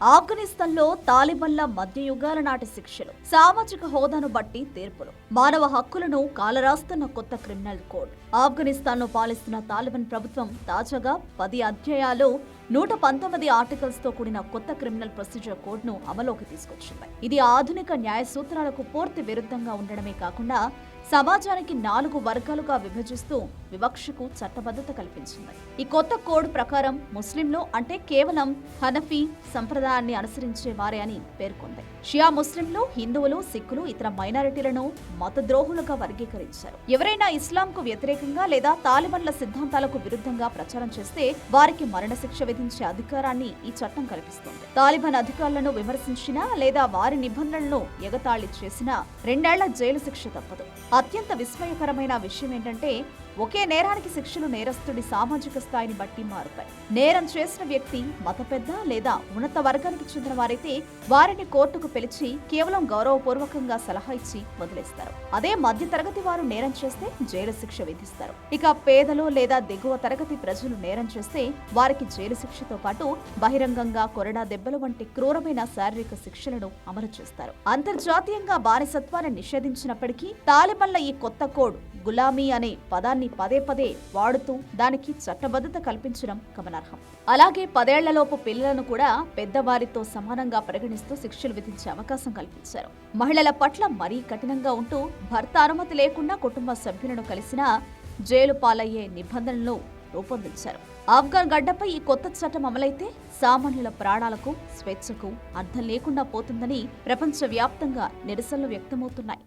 ఆఫ్ఘనిస్తాన్లో తాలిబన్ల మధ్యయుగాల నాటి శిక్షలు, సామాజిక హోదాను బట్టి తీర్పులు, మానవ హక్కులను కాలరాస్తున్న కొత్త క్రిమినల్ కోడ్. ఆఫ్ఘనిస్తాన్ను పాలిస్తున్న తాలిబాన్ ప్రభుత్వం తాజాగా 10 అధ్యాయాలు 119 ఆర్టికల్స్ తో కూడిన కొత్త క్రిమినల్ ప్రొసీజర్ కోడ్ ను అమలులోకి తీసుకొచ్చింది. ఇది ఆధునిక న్యాయ సూత్రాలకు పూర్తి విరుద్ధంగా ఉండడమే కాకుండా సమాజానికి 4 వర్గాలుగా విభజిస్తూ వివక్షకు చట్టబద్ధత కల్పించింది. ఈ కొత్త కోడ్ ప్రకారం ముస్లింలు అంటే కేవలం హనఫీ సంప్రదాయాన్ని అనుసరించే వారే అని పేర్కొంది. షియా ముస్లింలు, హిందువులు, సిక్కులు, ఇతర మైనారిటీలను మతద్రోహులుగా వర్గీకరించారు. ఎవరైనా ఇస్లాంకు వ్యతిరేకంగా లేదా తాలిబాన్ల సిద్ధాంతాలకు విరుద్ధంగా ప్రచారం చేస్తే వారికి మరణశిక్ష విధించే అధికారాన్ని ఈ చట్టం కల్పిస్తుంది. తాలిబాన్ అధికారులను విమర్శించినా లేదా వారి నిబంధనలను ఎగతాళి చేసినా 2 ఏళ్ల జైలు శిక్ష తప్పదు. అత్యంత విస్మయకరమైన విషయం ఏంటంటే ఒకే నేరానికి శిక్షలు నేరస్తుడి సామాజిక స్థాయిని బట్టి మారుతాయి. నేరం చేసిన వ్యక్తి మత పెద్ద లేదా ఉన్నత వర్గానికి చెందిన వారైతే వారిని కోర్టుకు పిలిచి కేవలం గౌరవపూర్వకంగా సలహా ఇచ్చి వదిలేస్తారు. అదే మధ్య తరగతి వారు నేరం చేస్తే జైలు శిక్ష విధిస్తారు. ఇక పేదలు లేదా దిగువ తరగతి ప్రజలు నేరం చేస్తే వారికి జైలు శిక్షతో పాటు బహిరంగంగా కొరడా దెబ్బలు వంటి క్రూరమైన శారీరక శిక్షలను అమలు చేస్తారు. అంతర్జాతీయంగా బానిసత్వాన్ని నిషేధించినప్పటికీ తాలిబాన్ల ఈ కొత్త కోడ్ గులామీ అనే పదాన్ని పదే పదే వాడుతూ దానికి చట్టబద్ధత కల్పించడం గమనార్హం. అలాగే 10 ఏళ్లలోపు పిల్లలను కూడా పెద్దవారితో సమానంగా పరిగణిస్తూ శిక్షలు విధించే అవకాశం కల్పించారు. మహిళల పట్ల మరీ కఠినంగా ఉంటూ భర్త అనుమతి లేకుండా కుటుంబ సభ్యులను కలిసినా జైలు పాలయ్యే నిబంధనలను రూపొందించారు. ఆఫ్ఘన్ గడ్డపై ఈ కొత్త చట్టం అమలైతే సామాన్యుల ప్రాణాలకు, స్వేచ్ఛకు అర్థం లేకుండా పోతుందని ప్రపంచవ్యాప్తంగా నిరసనలు వ్యక్తమవుతున్నాయి.